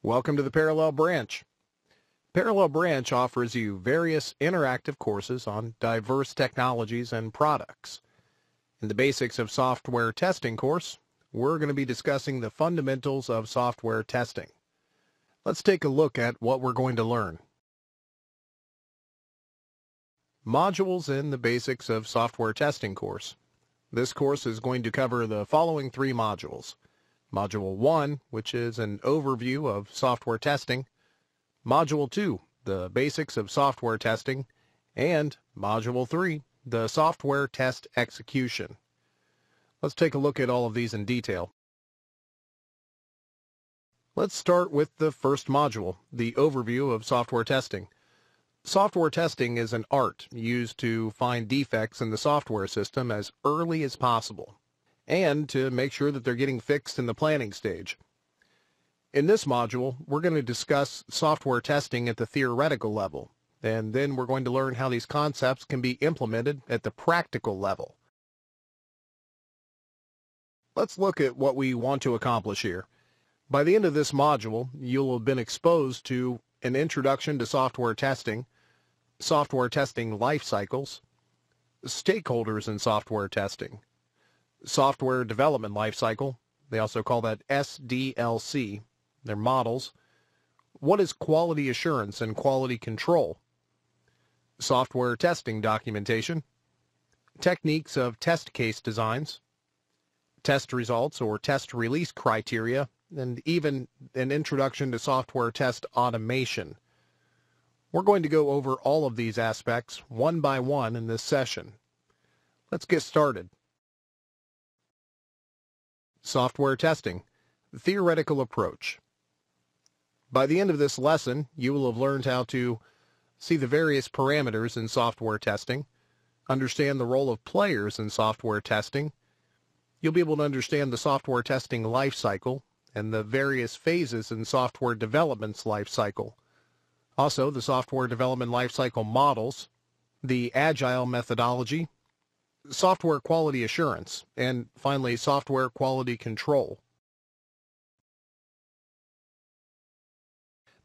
Welcome to the Parallel Branch. Parallel Branch offers you various interactive courses on diverse technologies and products. In the Basics of Software Testing course, we're going to be discussing the fundamentals of software testing. Let's take a look at what we're going to learn. Modules in the Basics of Software Testing course. This course is going to cover the following three modules. Module 1, which is an overview of software testing. Module 2, the basics of software testing. And Module 3, the software test execution. Let's take a look at all of these in detail. Let's start with the first module, the overview of software testing. Software testing is an art used to find defects in the software system as early as possible, and to make sure that they're getting fixed in the planning stage. In this module, we're going to discuss software testing at the theoretical level, and then we're going to learn how these concepts can be implemented at the practical level. Let's look at what we want to accomplish here. By the end of this module, you'll have been exposed to an introduction to software testing life cycles, stakeholders in software testing, software development lifecycle, they also call that SDLC, their models. What is quality assurance and quality control? Software testing documentation, techniques of test case designs, test results or test release criteria, and even an introduction to software test automation. We're going to go over all of these aspects one by one in this session. Let's get started. Software testing, theoretical approach. By the end of this lesson, you will have learned how to see the various parameters in software testing, understand the role of players in software testing. You'll be able to understand the software testing life cycle and the various phases in software development's life cycle. Also, the software development life cycle models, the agile methodology, software quality assurance, and finally, software quality control.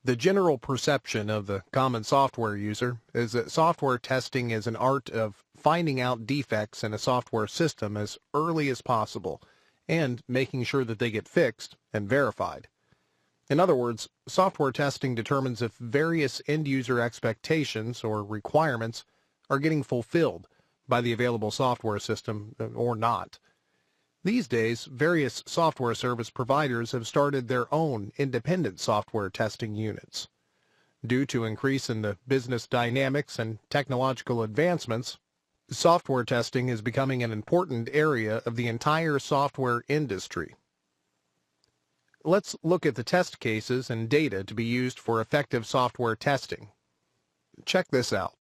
The general perception of the common software user is that software testing is an art of finding out defects in a software system as early as possible and making sure that they get fixed and verified. In other words, software testing determines if various end-user expectations or requirements are getting fulfilled by the available software system or not. These days, various software service providers have started their own independent software testing units. Due to increase in the business dynamics and technological advancements, software testing is becoming an important area of the entire software industry. Let's look at the test cases and data to be used for effective software testing. Check this out.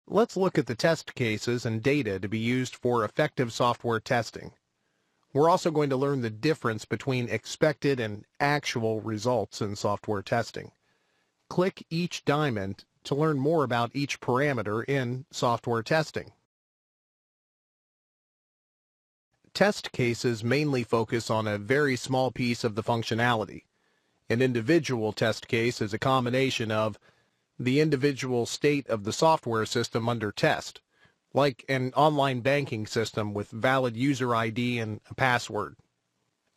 Let's look at the test cases and data to be used for effective software testing. We're also going to learn the difference between expected and actual results in software testing. Click each diamond to learn more about each parameter in software testing. Test cases mainly focus on a very small piece of the functionality. An individual test case is a combination of the individual state of the software system under test, like an online banking system with valid user ID and a password.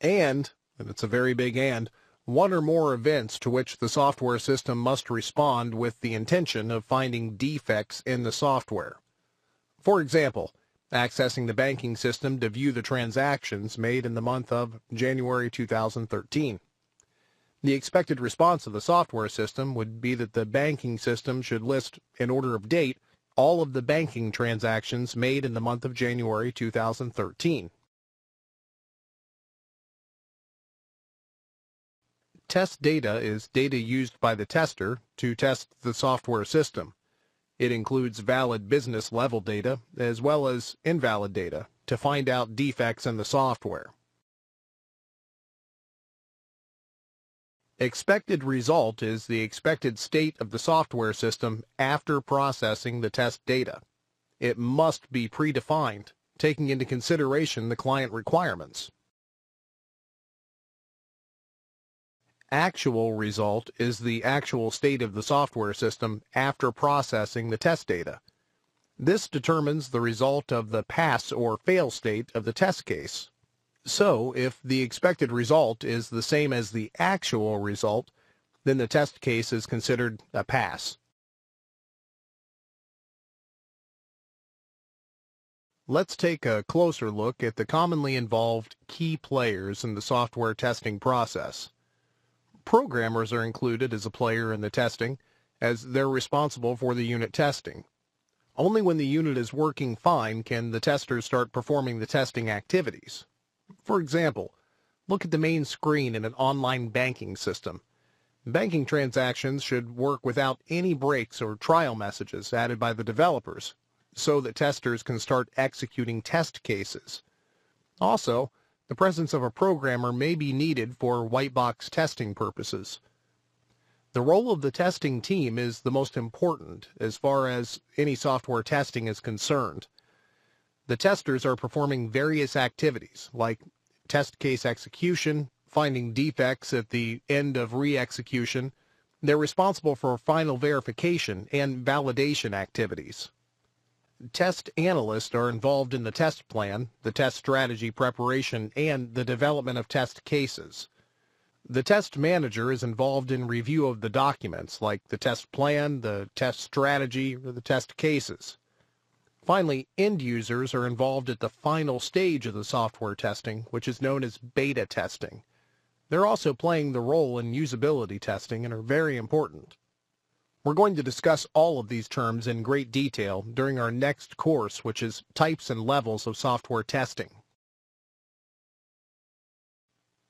And it's a very big and, one or more events to which the software system must respond with the intention of finding defects in the software. For example, accessing the banking system to view the transactions made in the month of January 2013. The expected response of the software system would be that the banking system should list, in order of date, all of the banking transactions made in the month of January 2013. Test data is data used by the tester to test the software system. It includes valid business level data as well as invalid data to find out defects in the software. Expected result is the expected state of the software system after processing the test data. It must be predefined, taking into consideration the client requirements. actual result is the actual state of the software system after processing the test data. This determines the result of the pass or fail state of the test case. So, if the expected result is the same as the actual result, then the test case is considered a pass. Let's take a closer look at the commonly involved key players in the software testing process. Programmers are included as a player in the testing, as they're responsible for the unit testing. Only when the unit is working fine can the testers start performing the testing activities. For example, look at the main screen in an online banking system. Banking transactions should work without any breaks or trial messages added by the developers, so that testers can start executing test cases. Also, the presence of a programmer may be needed for white box testing purposes. The role of the testing team is the most important as far as any software testing is concerned. The testers are performing various activities like test case execution, finding defects at the end of re-execution. They're responsible for final verification and validation activities. Test analysts are involved in the test plan, the test strategy preparation, and the development of test cases. The test manager is involved in review of the documents, like the test plan, the test strategy, or the test cases. Finally, end users are involved at the final stage of the software testing, which is known as beta testing. They're also playing the role in usability testing and are very important. We're going to discuss all of these terms in great detail during our next course, which is Types and Levels of Software Testing.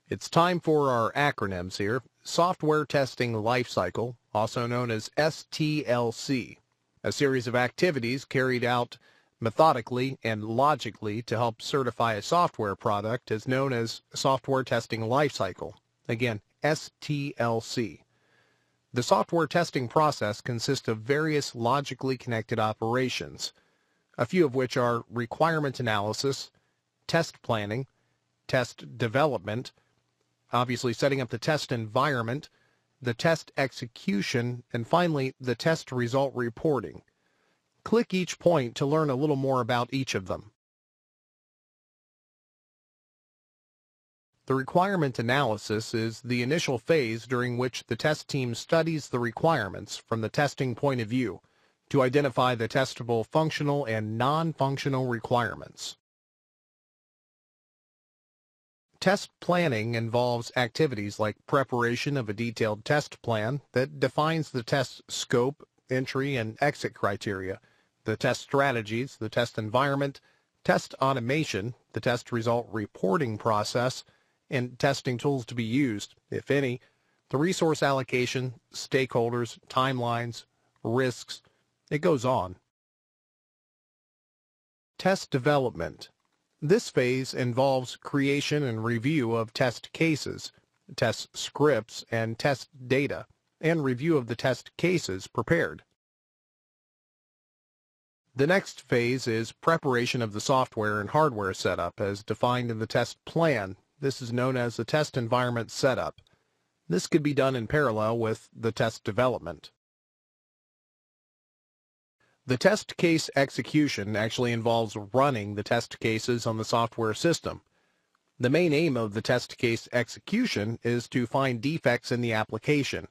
It's time for our acronyms here. Software Testing Lifecycle, also known as STLC, a series of activities carried out methodically and logically to help certify a software product is known as Software Testing Lifecycle. Again, STLC. The software testing process consists of various logically connected operations, a few of which are requirement analysis, test planning, test development, obviously setting up the test environment, the test execution, and finally the test result reporting. Click each point to learn a little more about each of them. The requirement analysis is the initial phase during which the test team studies the requirements from the testing point of view to identify the testable functional and non-functional requirements. Test planning involves activities like preparation of a detailed test plan that defines the test scope, entry, and exit criteria, the test strategies, the test environment, test automation, the test result reporting process, and testing tools to be used, if any, the resource allocation, stakeholders, timelines, risks. It goes on. Test development. This phase involves creation and review of test cases, test scripts, and test data, and review of the test cases prepared. The next phase is preparation of the software and hardware setup as defined in the test plan. This is known as the test environment setup. This could be done in parallel with the test development. The test case execution actually involves running the test cases on the software system. The main aim of the test case execution is to find defects in the application.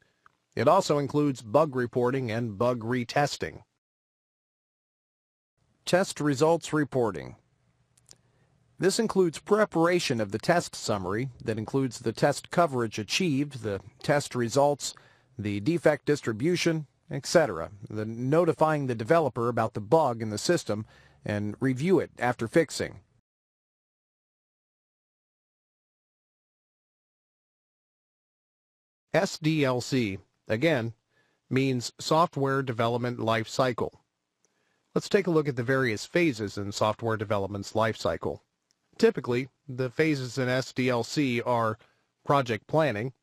It also includes bug reporting and bug retesting. Test results reporting. This includes preparation of the test summary that includes the test coverage achieved, the test results, the defect distribution, etc., the notifying the developer about the bug in the system and review it after fixing. SDLC, again, means Software Development Life Cycle. Let's take a look at the various phases in software development's life cycle. Typically, the phases in SDLC are project planning.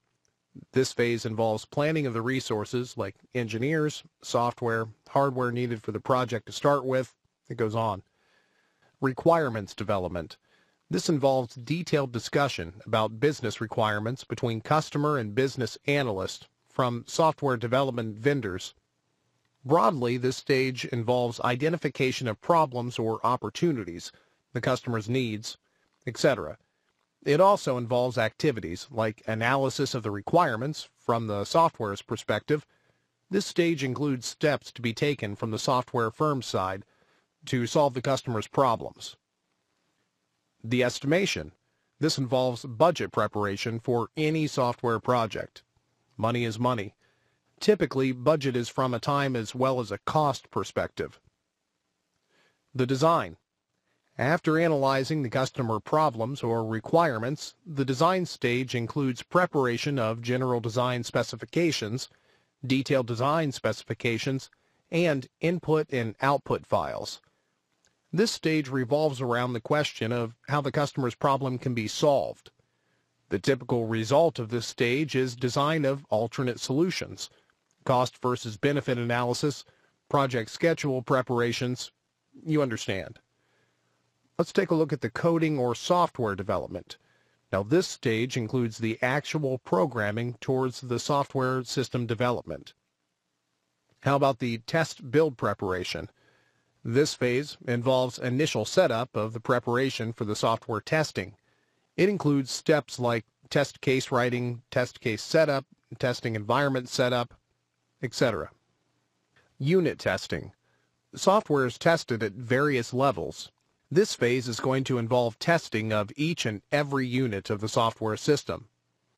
This phase involves planning of the resources like engineers, software, hardware needed for the project to start with. It goes on. Requirements development. This involves detailed discussion about business requirements between customer and business analysts from software development vendors. Broadly, this stage involves identification of problems or opportunities, the customer's needs, etc. It also involves activities like analysis of the requirements from the software's perspective. This stage includes steps to be taken from the software firm's side to solve the customer's problems. The estimation. This involves budget preparation for any software project. Money is money. Typically, budget is from a time as well as a cost perspective. The design. After analyzing the customer problems or requirements, the design stage includes preparation of general design specifications, detailed design specifications, and input and output files. This stage revolves around the question of how the customer's problem can be solved. The typical result of this stage is design of alternate solutions, cost versus benefit analysis, project schedule preparations. You understand. Let's take a look at the coding or software development. Now, this stage includes the actual programming towards the software system development. How about the test build preparation? This phase involves initial setup of the preparation for the software testing. It includes steps like test case writing, test case setup, testing environment setup, etc. Unit testing. Software is tested at various levels. This phase is going to involve testing of each and every unit of the software system.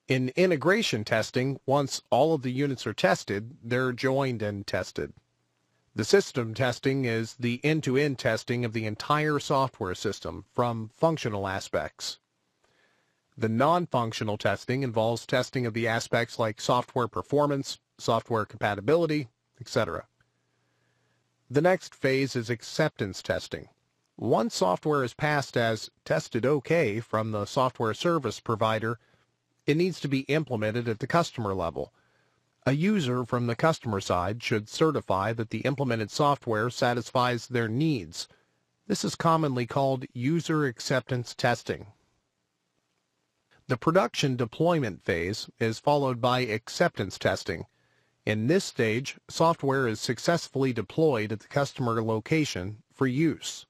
In integration testing, once all of the units are tested, they're joined and tested. The system testing is the end-to-end testing of the entire software system from functional aspects. The non-functional testing involves testing of the aspects like software performance, software compatibility, etc. The next phase is acceptance testing. Once software is passed as tested OK from the software service provider, it needs to be implemented at the customer level. A user from the customer side should certify that the implemented software satisfies their needs. This is commonly called user acceptance testing. The production deployment phase is followed by acceptance testing. In this stage, software is successfully deployed at the customer location for use.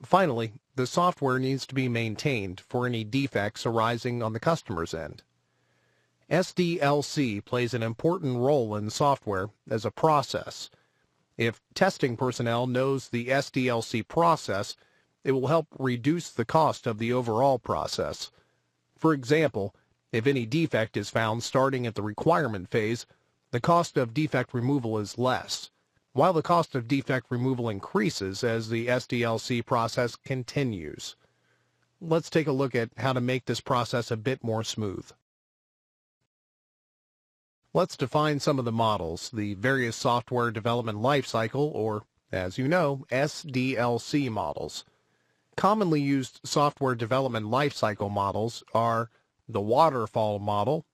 Finally, the software needs to be maintained for any defects arising on the customer's end. SDLC plays an important role in software as a process. If testing personnel knows the SDLC process, it will help reduce the cost of the overall process. For example, if any defect is found starting at the requirement phase, the cost of defect removal is less, while the cost of defect removal increases as the SDLC process continues. Let's take a look at how to make this process a bit more smooth. Let's define some of the models, the various software development lifecycle, or, as you know, SDLC models. Commonly used software development lifecycle models are the waterfall model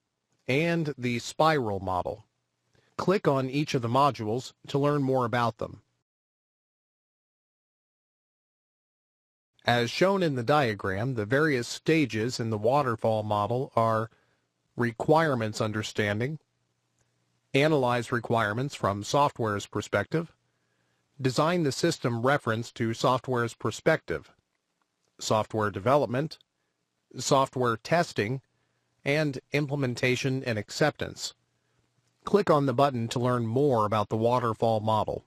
and the spiral model. Click on each of the modules to learn more about them. As shown in the diagram, the various stages in the waterfall model are requirements understanding, analyze requirements from software's perspective, design the system reference to software's perspective, software development, software testing, and implementation and acceptance. Click on the button to learn more about the waterfall model.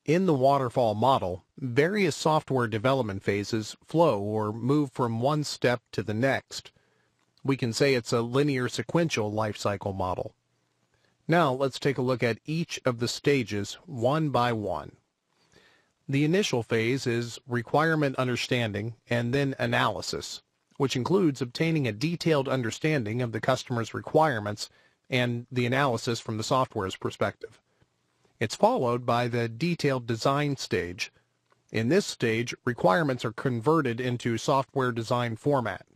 In the waterfall model, various software development phases flow or move from one step to the next. We can say it's a linear sequential lifecycle model. Now let's take a look at each of the stages one by one. The initial phase is requirement understanding and then analysis, which includes obtaining a detailed understanding of the customer's requirements and the analysis from the software's perspective. It's followed by the detailed design stage. In this stage, requirements are converted into software design format.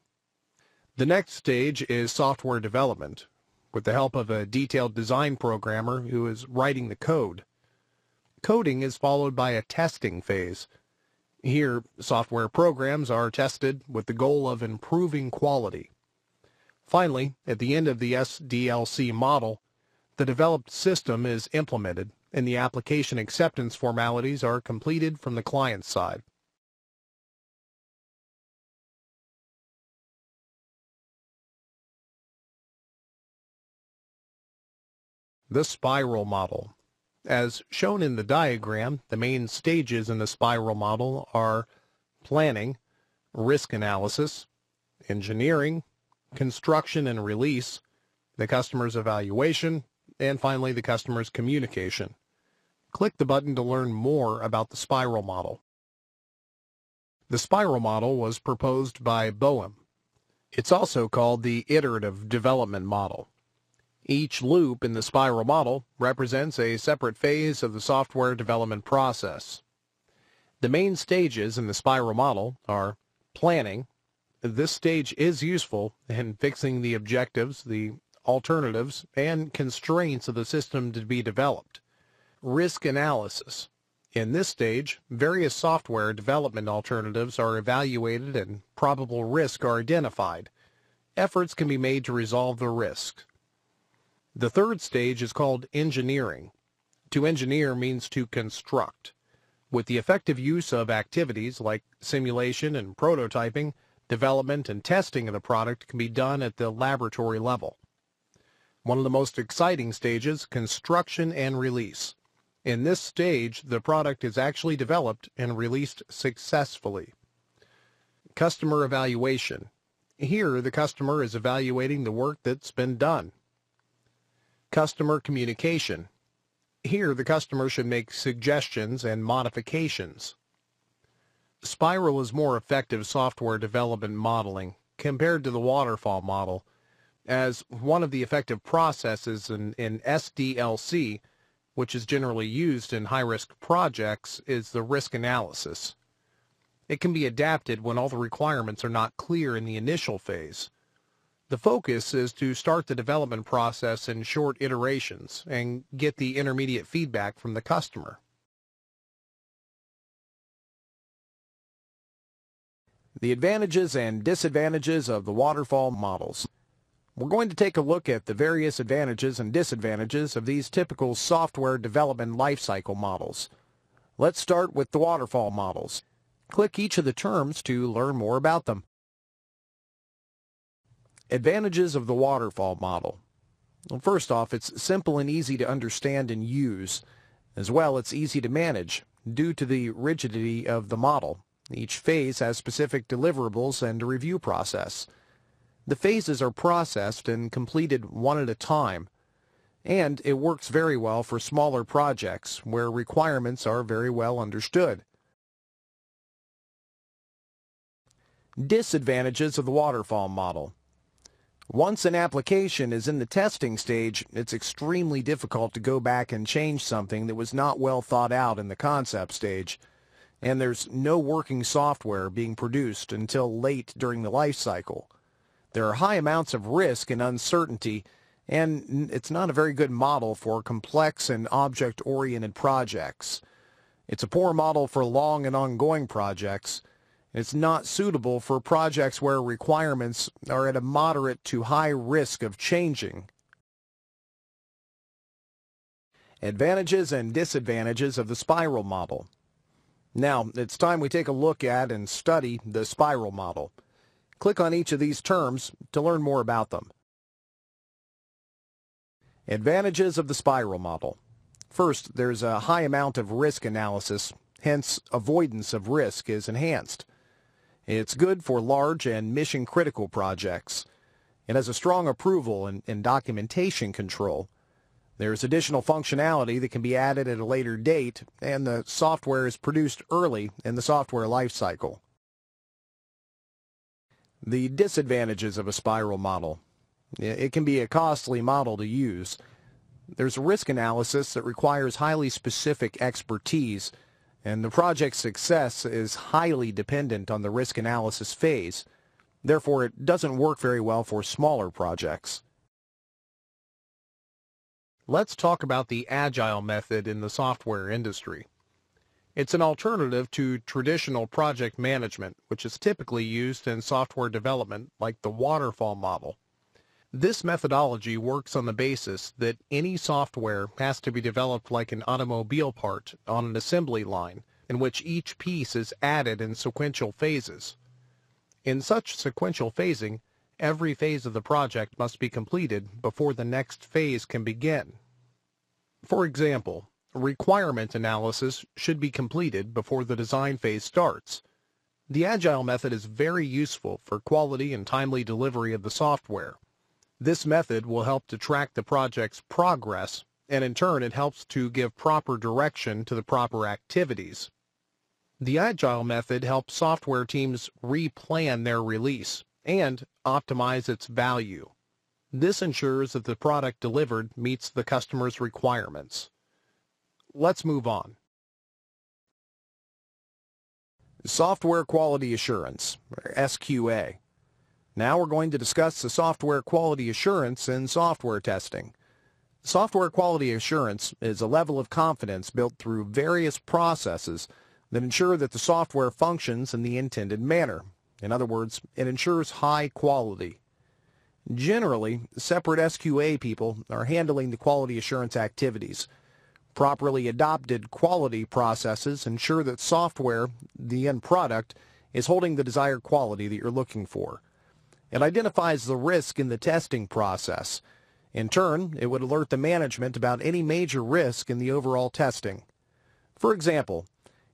The next stage is software development, with the help of a detailed design programmer who is writing the code. Coding is followed by a testing phase. Here, software programs are tested with the goal of improving quality. Finally, at the end of the SDLC model, the developed system is implemented and the application acceptance formalities are completed from the client side. The spiral model. As shown in the diagram, the main stages in the spiral model are planning, risk analysis, engineering, construction and release, the customer's evaluation, and finally the customer's communication. Click the button to learn more about the spiral model. The spiral model was proposed by Boehm. It's also called the iterative development model. Each loop in the spiral model represents a separate phase of the software development process. The main stages in the spiral model are planning. This stage is useful in fixing the objectives, the alternatives, and constraints of the system to be developed. Risk analysis. In this stage, various software development alternatives are evaluated and probable risks are identified. Efforts can be made to resolve the risk. The third stage is called engineering. To engineer means to construct. With the effective use of activities like simulation and prototyping, development and testing of the product can be done at the laboratory level. One of the most exciting stages, construction and release. In this stage, the product is actually developed and released successfully. Customer evaluation. Here, the customer is evaluating the work that's been done. Customer communication. Here, the customer should make suggestions and modifications. Spiral is more effective software development modeling compared to the waterfall model, as one of the effective processes in SDLC, which is generally used in high-risk projects, is the risk analysis. It can be adapted when all the requirements are not clear in the initial phase. The focus is to start the development process in short iterations and get the intermediate feedback from the customer. The advantages and disadvantages of the waterfall models. We're going to take a look at the various advantages and disadvantages of these typical software development lifecycle models. Let's start with the waterfall models. Click each of the terms to learn more about them. Advantages of the waterfall model. Well, first off, it's simple and easy to understand and use. As well, it's easy to manage due to the rigidity of the model. Each phase has specific deliverables and a review process. The phases are processed and completed one at a time, and it works very well for smaller projects where requirements are very well understood. Disadvantages of the waterfall model. Once an application is in the testing stage, it's extremely difficult to go back and change something that was not well thought out in the concept stage, and there's no working software being produced until late during the life cycle. There are high amounts of risk and uncertainty, and it's not a very good model for complex and object-oriented projects. It's a poor model for long and ongoing projects. It's not suitable for projects where requirements are at a moderate to high risk of changing. Advantages and disadvantages of the spiral model. Now, it's time we take a look at and study the spiral model. Click on each of these terms to learn more about them. Advantages of the spiral model. First, there's a high amount of risk analysis, hence avoidance of risk is enhanced. It's good for large and mission-critical projects. It has a strong approval and documentation control. There's additional functionality that can be added at a later date, and the software is produced early in the software lifecycle. The disadvantages of a spiral model. It can be a costly model to use. There's a risk analysis that requires highly specific expertise, and the project's success is highly dependent on the risk analysis phase. Therefore, it doesn't work very well for smaller projects. Let's talk about the agile method in the software industry. It's an alternative to traditional project management, which is typically used in software development like the waterfall model. This methodology works on the basis that any software has to be developed like an automobile part on an assembly line, in which each piece is added in sequential phases. In such sequential phasing, every phase of the project must be completed before the next phase can begin. For example, requirement analysis should be completed before the design phase starts. The Agile method is very useful for quality and timely delivery of the software. This method will help to track the project's progress, and in turn it helps to give proper direction to the proper activities. The Agile method helps software teams replan their release and optimize its value. This ensures that the product delivered meets the customer's requirements. Let's move on. Software Quality Assurance, or SQA. Now we're going to discuss the software quality assurance in software testing. Software quality assurance is a level of confidence built through various processes that ensure that the software functions in the intended manner. In other words, it ensures high quality. Generally, separate SQA people are handling the quality assurance activities. Properly adopted quality processes ensure that software, the end product, is holding the desired quality that you're looking for. It identifies the risk in the testing process. In turn, it would alert the management about any major risk in the overall testing. For example,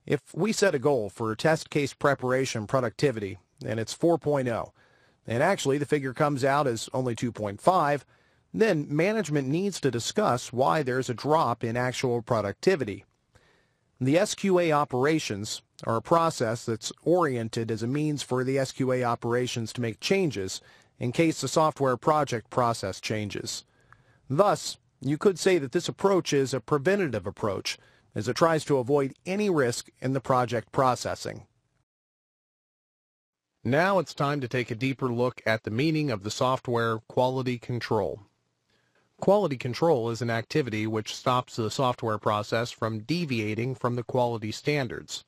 if we set a goal for test case preparation productivity, and it's 4.0, and actually the figure comes out as only 2.5, then management needs to discuss why there's a drop in actual productivity. The SQA operations are a process that's oriented as a means for the SQA operations to make changes in case the software project process changes. Thus, you could say that this approach is a preventative approach, as it tries to avoid any risk in the project processing. Now it's time to take a deeper look at the meaning of the software quality control. Quality control is an activity which stops the software process from deviating from the quality standards.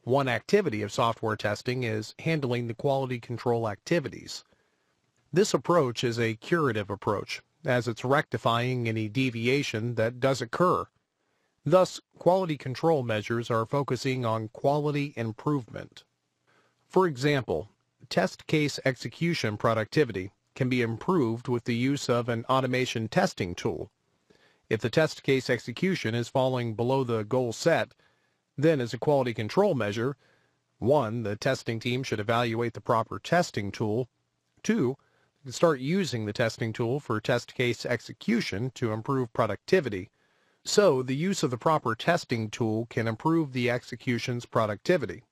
One activity of software testing is handling the quality control activities. This approach is a curative approach, as it's rectifying any deviation that does occur. Thus, quality control measures are focusing on quality improvement. For example, test case execution productivity can be improved with the use of an automation testing tool. If the test case execution is falling below the goal set, then as a quality control measure, 1. The testing team should evaluate the proper testing tool. 2. Start using the testing tool for test case execution to improve productivity. So the use of the proper testing tool can improve the execution's productivity.